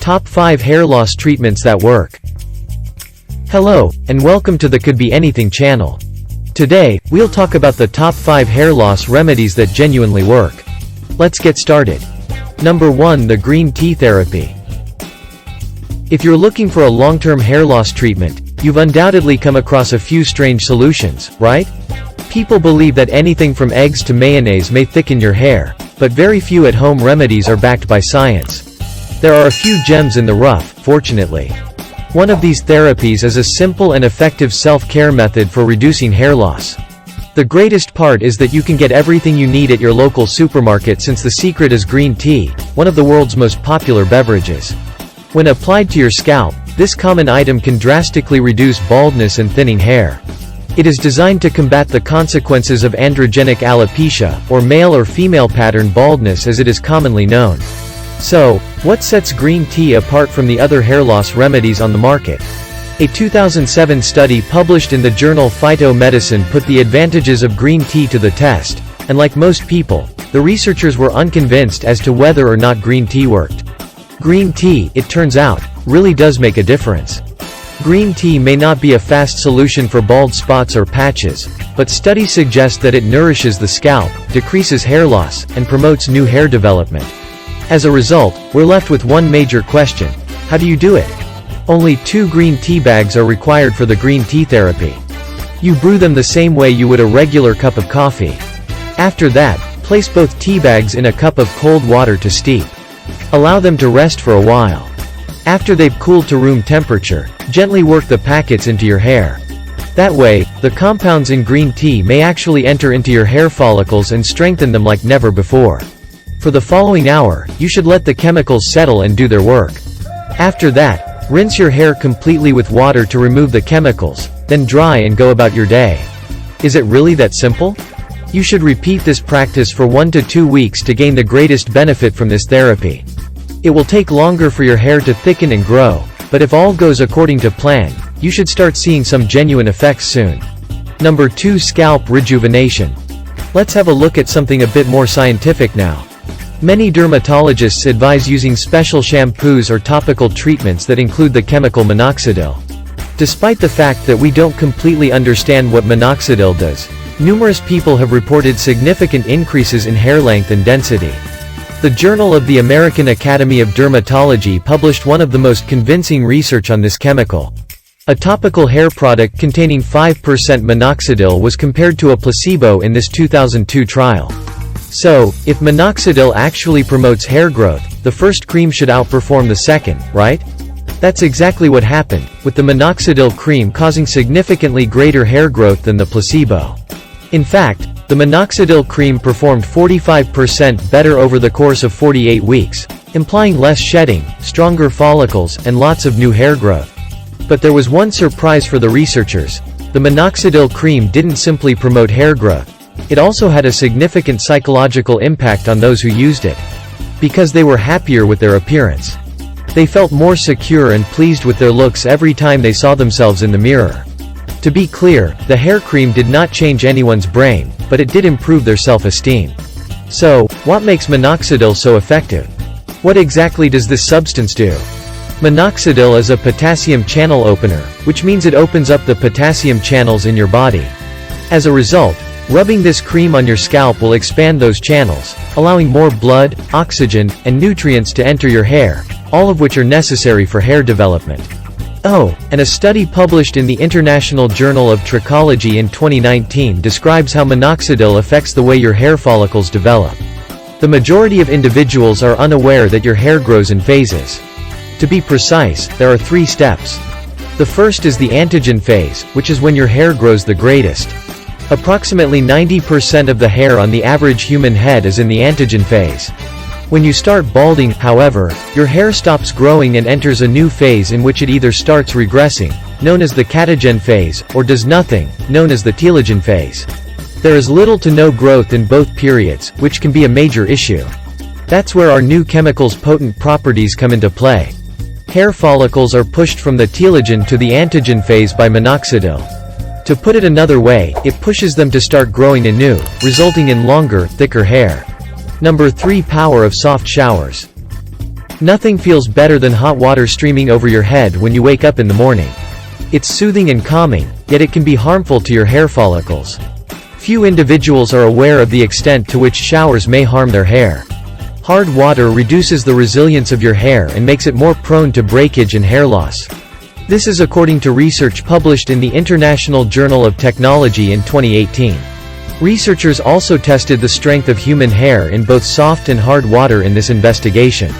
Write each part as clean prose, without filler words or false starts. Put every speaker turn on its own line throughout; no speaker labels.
Top 5 Hair Loss Treatments That Work. Hello, and welcome to the Could Be Anything channel. Today, we'll talk about the top 5 hair loss remedies that genuinely work. Let's get started. Number 1. The Green Tea Therapy. If you're looking for a long-term hair loss treatment, you've undoubtedly come across a few strange solutions, right? People believe that anything from eggs to mayonnaise may thicken your hair, but very few at-home remedies are backed by science. There are a few gems in the rough, fortunately. One of these therapies is a simple and effective self-care method for reducing hair loss. The greatest part is that you can get everything you need at your local supermarket, since the secret is green tea, one of the world's most popular beverages. When applied to your scalp, this common item can drastically reduce baldness and thinning hair. It is designed to combat the consequences of androgenic alopecia, or male or female pattern baldness as it is commonly known. So, what sets green tea apart from the other hair loss remedies on the market? A 2007 study published in the journal Phytomedicine put the advantages of green tea to the test, and like most people, the researchers were unconvinced as to whether or not green tea worked. Green tea, it turns out, really does make a difference. Green tea may not be a fast solution for bald spots or patches, but studies suggest that it nourishes the scalp, decreases hair loss, and promotes new hair development. As a result, we're left with one major question: how do you do it? Only 2 green tea bags are required for the green tea therapy. You brew them the same way you would a regular cup of coffee. After that, place both tea bags in a cup of cold water to steep. Allow them to rest for a while. After they've cooled to room temperature, gently work the packets into your hair. That way, the compounds in green tea may actually enter into your hair follicles and strengthen them like never before. For the following hour, you should let the chemicals settle and do their work. After that, rinse your hair completely with water to remove the chemicals, then dry and go about your day. Is it really that simple? You should repeat this practice for 1 to 2 weeks to gain the greatest benefit from this therapy. It will take longer for your hair to thicken and grow, but if all goes according to plan, you should start seeing some genuine effects soon. Number 2. Scalp rejuvenation. Let's have a look at something a bit more scientific now. Many dermatologists advise using special shampoos or topical treatments that include the chemical minoxidil. Despite the fact that we don't completely understand what minoxidil does, numerous people have reported significant increases in hair length and density. The Journal of the American Academy of Dermatology published one of the most convincing research on this chemical. A topical hair product containing 5% minoxidil was compared to a placebo in this 2002 trial. So, if minoxidil actually promotes hair growth, the first cream should outperform the second, right? That's exactly what happened, with the minoxidil cream causing significantly greater hair growth than the placebo. In fact, the minoxidil cream performed 45% better over the course of 48 weeks, implying less shedding, stronger follicles, and lots of new hair growth. But there was one surprise for the researchers: the minoxidil cream didn't simply promote hair growth, it also had a significant psychological impact on those who used it. Because they were happier with their appearance. They felt more secure and pleased with their looks every time they saw themselves in the mirror. To be clear, the hair cream did not change anyone's brain, but it did improve their self-esteem. So, what makes minoxidil so effective? What exactly does this substance do? Minoxidil is a potassium channel opener, which means it opens up the potassium channels in your body. As a result, rubbing this cream on your scalp will expand those channels, allowing more blood, oxygen, and nutrients to enter your hair, all of which are necessary for hair development. Oh, and a study published in the International Journal of Trichology in 2019 describes how minoxidil affects the way your hair follicles develop. The majority of individuals are unaware that your hair grows in phases. To be precise, there are 3 steps. The first is the anagen phase, which is when your hair grows the greatest. Approximately 90% of the hair on the average human head is in the anagen phase. When you start balding, however, your hair stops growing and enters a new phase in which it either starts regressing, known as the catagen phase, or does nothing, known as the telogen phase. There is little to no growth in both periods, which can be a major issue. That's where our new chemicals' potent properties come into play. Hair follicles are pushed from the telogen to the anagen phase by minoxidil. To put it another way, it pushes them to start growing anew, resulting in longer, thicker hair. Number 3. Power of soft showers. Nothing feels better than hot water streaming over your head when you wake up in the morning. It's soothing and calming, yet it can be harmful to your hair follicles. Few individuals are aware of the extent to which showers may harm their hair. Hard water reduces the resilience of your hair and makes it more prone to breakage and hair loss. This is according to research published in the International Journal of Technology in 2018. Researchers also tested the strength of human hair in both soft and hard water in this investigation.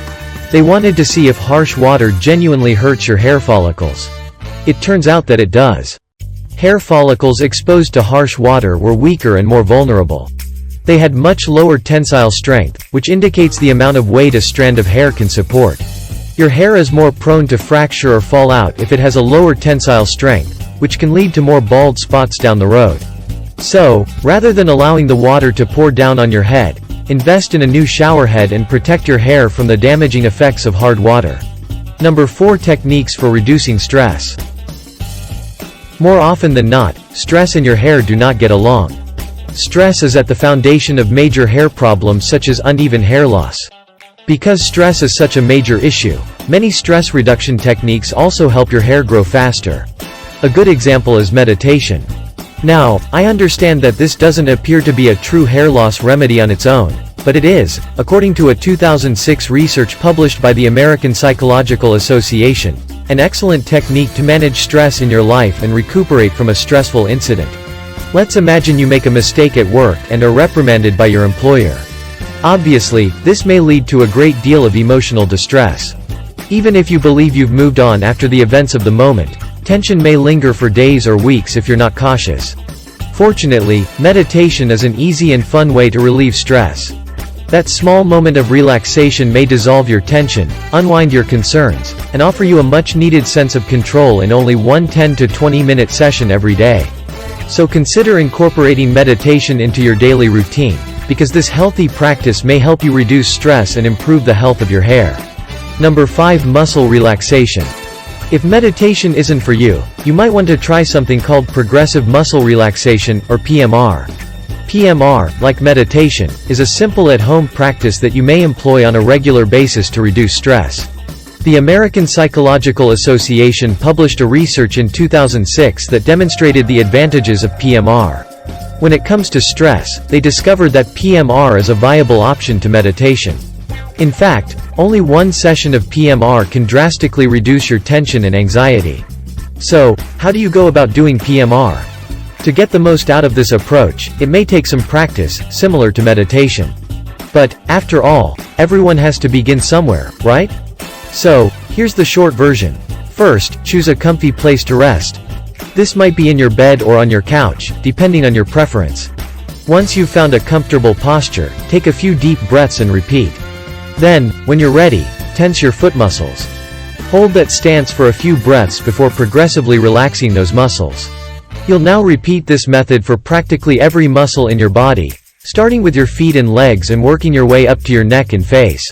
They wanted to see if harsh water genuinely hurts your hair follicles. It turns out that it does. Hair follicles exposed to harsh water were weaker and more vulnerable. They had much lower tensile strength, which indicates the amount of weight a strand of hair can support. Your hair is more prone to fracture or fall out if it has a lower tensile strength, which can lead to more bald spots down the road. So, rather than allowing the water to pour down on your head, invest in a new shower head and protect your hair from the damaging effects of hard water. Number 4. Techniques for reducing stress. More often than not, stress and your hair do not get along. Stress is at the foundation of major hair problems such as uneven hair loss. Because stress is such a major issue, many stress reduction techniques also help your hair grow faster. A good example is meditation. Now, I understand that this doesn't appear to be a true hair loss remedy on its own, but it is, according to a 2006 research published by the American Psychological Association, an excellent technique to manage stress in your life and recuperate from a stressful incident. Let's imagine you make a mistake at work and are reprimanded by your employer. Obviously, this may lead to a great deal of emotional distress. Even if you believe you've moved on after the events of the moment, tension may linger for days or weeks if you're not cautious. Fortunately, meditation is an easy and fun way to relieve stress. That small moment of relaxation may dissolve your tension, unwind your concerns, and offer you a much-needed sense of control in only one 10 to 20-minute session every day. So consider incorporating meditation into your daily routine, because this healthy practice may help you reduce stress and improve the health of your hair. Number 5. Muscle relaxation. If meditation isn't for you, you might want to try something called progressive muscle relaxation, or PMR. PMR, like meditation, is a simple at-home practice that you may employ on a regular basis to reduce stress. The American Psychological Association published a research in 2006 that demonstrated the advantages of PMR. When it comes to stress, they discovered that PMR is a viable option to meditation. In fact, only one session of PMR can drastically reduce your tension and anxiety. So, how do you go about doing PMR? To get the most out of this approach, it may take some practice, similar to meditation. But, after all, everyone has to begin somewhere, right? So, here's the short version. First, choose a comfy place to rest. This might be in your bed or on your couch, depending on your preference. Once you've found a comfortable posture, take a few deep breaths and repeat. Then, when you're ready, tense your foot muscles. Hold that stance for a few breaths before progressively relaxing those muscles. You'll now repeat this method for practically every muscle in your body, starting with your feet and legs and working your way up to your neck and face.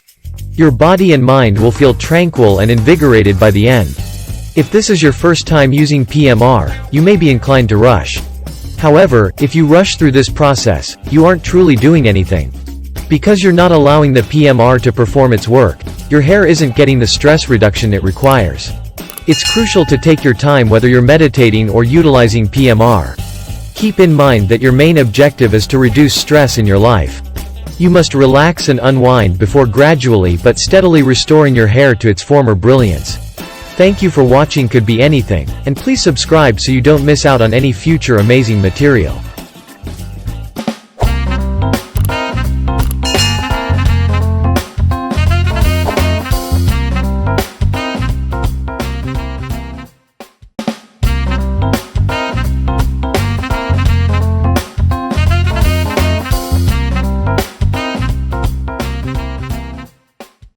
Your body and mind will feel tranquil and invigorated by the end. If this is your first time using PMR, you may be inclined to rush. However, if you rush through this process, you aren't truly doing anything. Because you're not allowing the PMR to perform its work, your hair isn't getting the stress reduction it requires. It's crucial to take your time whether you're meditating or utilizing PMR. Keep in mind that your main objective is to reduce stress in your life. You must relax and unwind before gradually but steadily restoring your hair to its former brilliance. Thank you for watching Could Be Anything, and please subscribe so you don't miss out on any future amazing material.